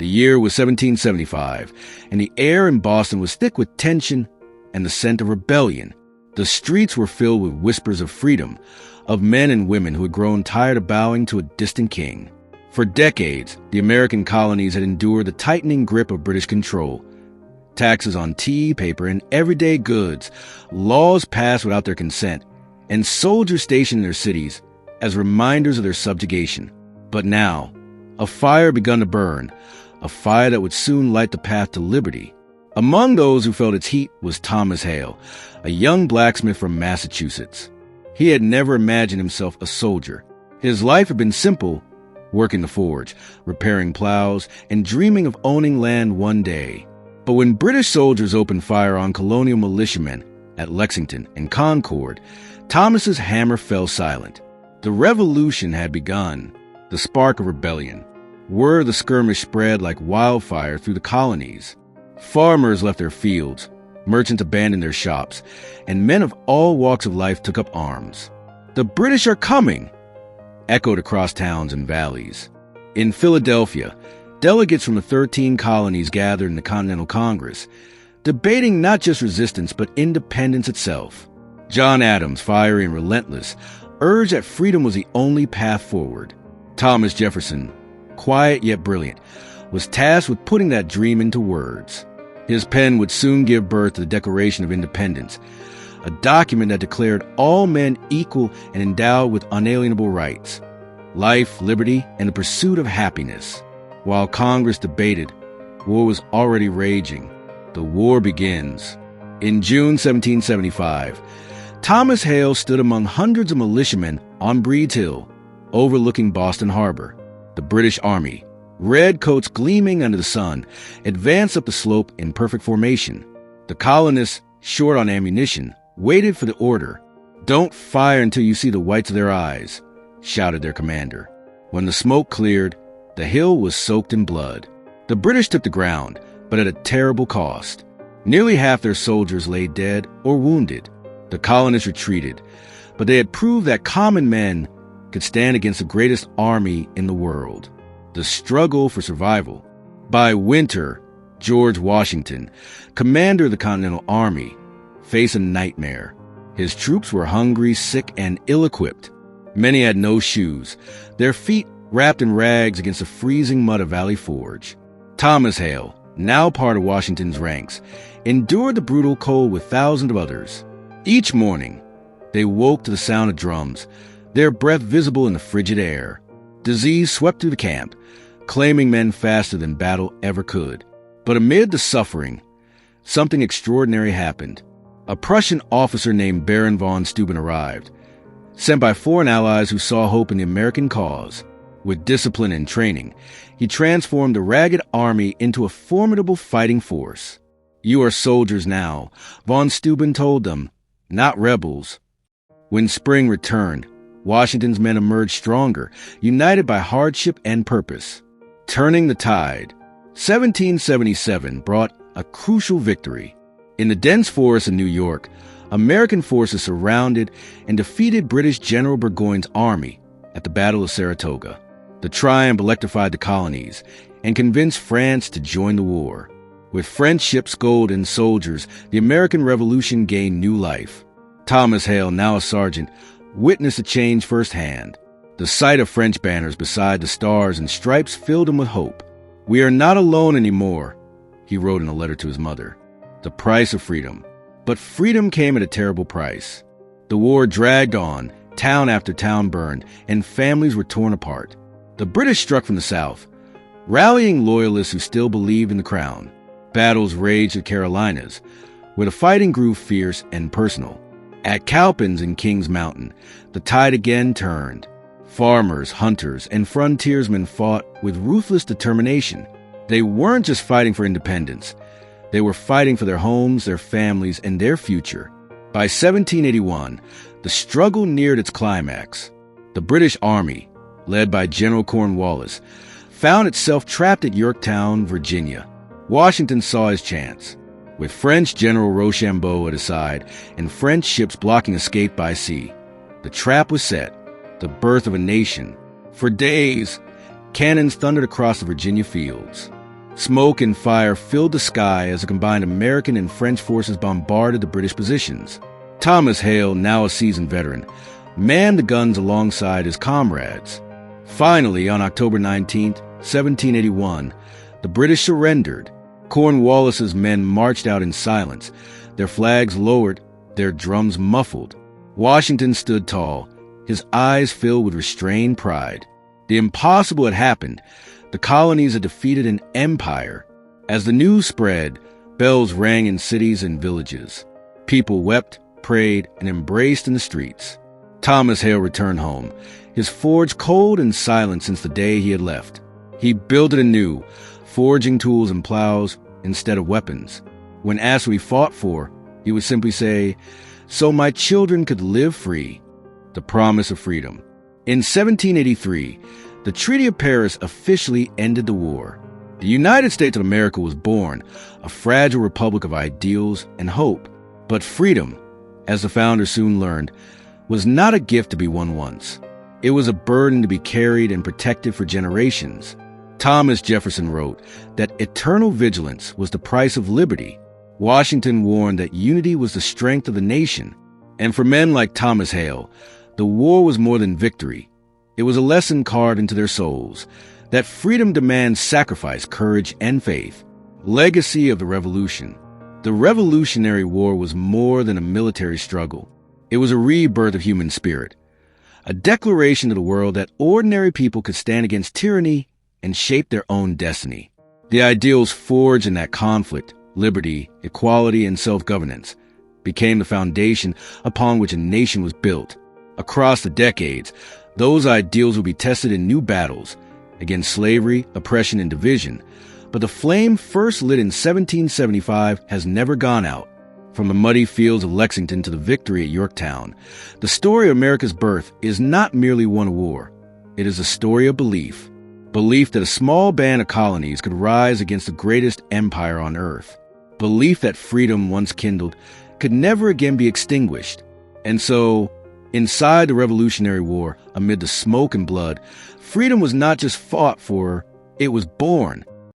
The year was 1775, and the air in Boston was thick with tension and the scent of rebellion. The streets were filled with whispers of freedom, of men and women who had grown tired of bowing to a distant king. For decades, the American colonies had endured the tightening grip of British control. Taxes on tea, paper, and everyday goods, laws passed without their consent, and soldiers stationed in their cities as reminders of their subjugation. But now, a fire had begun to burn, a fire that would soon light the path to liberty. Among those who felt its heat was Thomas Hale, a young blacksmith from Massachusetts. He had never imagined himself a soldier. His life had been simple, working the forge, repairing plows, and dreaming of owning land one day. But when British soldiers opened fire on colonial militiamen at Lexington and Concord, Thomas's hammer fell silent. The revolution had begun, the spark of rebellion. Word of the skirmish spread like wildfire through the colonies. Farmers left their fields, merchants abandoned their shops, and men of all walks of life took up arms. "The British are coming!" echoed across towns and valleys. In Philadelphia, delegates from the 13 colonies gathered in the Continental Congress, debating not just resistance but independence itself. John Adams, fiery and relentless, urged that freedom was the only path forward. Thomas Jefferson, quiet yet brilliant, was tasked with putting that dream into words. His pen would soon give birth to the Declaration of Independence, a document that declared all men equal and endowed with unalienable rights, life, liberty, and the pursuit of happiness. While Congress debated, war was already raging. The war begins. In June 1775, Thomas Hale stood among hundreds of militiamen on Breed's Hill, overlooking Boston Harbor. The British Army, red coats gleaming under the sun, advanced up the slope in perfect formation. The colonists, short on ammunition, waited for the order. "Don't fire until you see the whites of their eyes," shouted their commander. When the smoke cleared, the hill was soaked in blood. The British took the ground, but at a terrible cost. Nearly half their soldiers lay dead or wounded. The colonists retreated, but they had proved that common men could stand against the greatest army in the world. The struggle for survival. By winter, George Washington, commander of the Continental Army, faced a nightmare. His troops were hungry, sick, and ill-equipped. Many had no shoes, their feet wrapped in rags against the freezing mud of Valley Forge. Thomas Hale, now part of Washington's ranks, endured the brutal cold with thousands of others. Each morning, they woke to the sound of drums, their breath visible in the frigid air. Disease swept through the camp, claiming men faster than battle ever could. But amid the suffering, something extraordinary happened. A Prussian officer named Baron von Steuben arrived, sent by foreign allies who saw hope in the American cause. With discipline and training, he transformed the ragged army into a formidable fighting force. "You are soldiers now," von Steuben told them, "not rebels." When spring returned, Washington's men emerged stronger, united by hardship and purpose. Turning the tide, 1777 brought a crucial victory. In the dense forests of New York, American forces surrounded and defeated British General Burgoyne's army at the Battle of Saratoga. The triumph electrified the colonies and convinced France to join the war. With French ships, gold, and soldiers, the American Revolution gained new life. Thomas Hale, now a sergeant, witnessed the change firsthand. The sight of French banners beside the stars and stripes filled him with hope. "We are not alone anymore," he wrote in a letter to his mother. The price of freedom. But freedom came at a terrible price. The war dragged on, town after town burned, and families were torn apart. The British struck from the south, rallying loyalists who still believed in the crown. Battles raged at Carolinas, where the fighting grew fierce and personal. At Cowpens in Kings Mountain, the tide again turned. Farmers, hunters, and frontiersmen fought with ruthless determination. They weren't just fighting for independence. They were fighting for their homes, their families, and their future. By 1781, the struggle neared its climax. The British Army, led by General Cornwallis, found itself trapped at Yorktown, Virginia. Washington saw his chance. With French General Rochambeau at his side and French ships blocking escape by sea, the trap was set, the birth of a nation. For days, cannons thundered across the Virginia fields. Smoke and fire filled the sky as the combined American and French forces bombarded the British positions. Thomas Hale, now a seasoned veteran, manned the guns alongside his comrades. Finally, on October 19, 1781, the British surrendered. Cornwallis's men marched out in silence, their flags lowered, their drums muffled. Washington stood tall, his eyes filled with restrained pride. The impossible had happened. The colonies had defeated an empire. As the news spread, bells rang in cities and villages. People wept, prayed, and embraced in the streets. Thomas Hale returned home, his forge cold and silent since the day he had left. He built it anew, forging tools and plows instead of weapons. When asked what he fought for, he would simply say, "So my children could live free." The promise of freedom. In 1783, the Treaty of Paris officially ended the war. The United States of America was born, a fragile republic of ideals and hope. But freedom, as the founders soon learned, was not a gift to be won once. It was a burden to be carried and protected for generations. Thomas Jefferson wrote that eternal vigilance was the price of liberty. Washington warned that unity was the strength of the nation. And for men like Thomas Hale, the war was more than victory. It was a lesson carved into their souls that freedom demands sacrifice, courage, and faith. Legacy of the Revolution. The Revolutionary War was more than a military struggle. It was a rebirth of human spirit, a declaration to the world that ordinary people could stand against tyranny and shape their own destiny. The ideals forged in that conflict, liberty, equality, and self-governance, became the foundation upon which a nation was built. Across the decades, those ideals will be tested in new battles against slavery, oppression, and division. But the flame first lit in 1775 has never gone out. From the muddy fields of Lexington to the victory at Yorktown, the story of America's birth is not merely one of war. It is a story of belief. Belief that a small band of colonies could rise against the greatest empire on earth. Belief that freedom, once kindled, could never again be extinguished. And so, inside the Revolutionary War, amid the smoke and blood, freedom was not just fought for, it was born.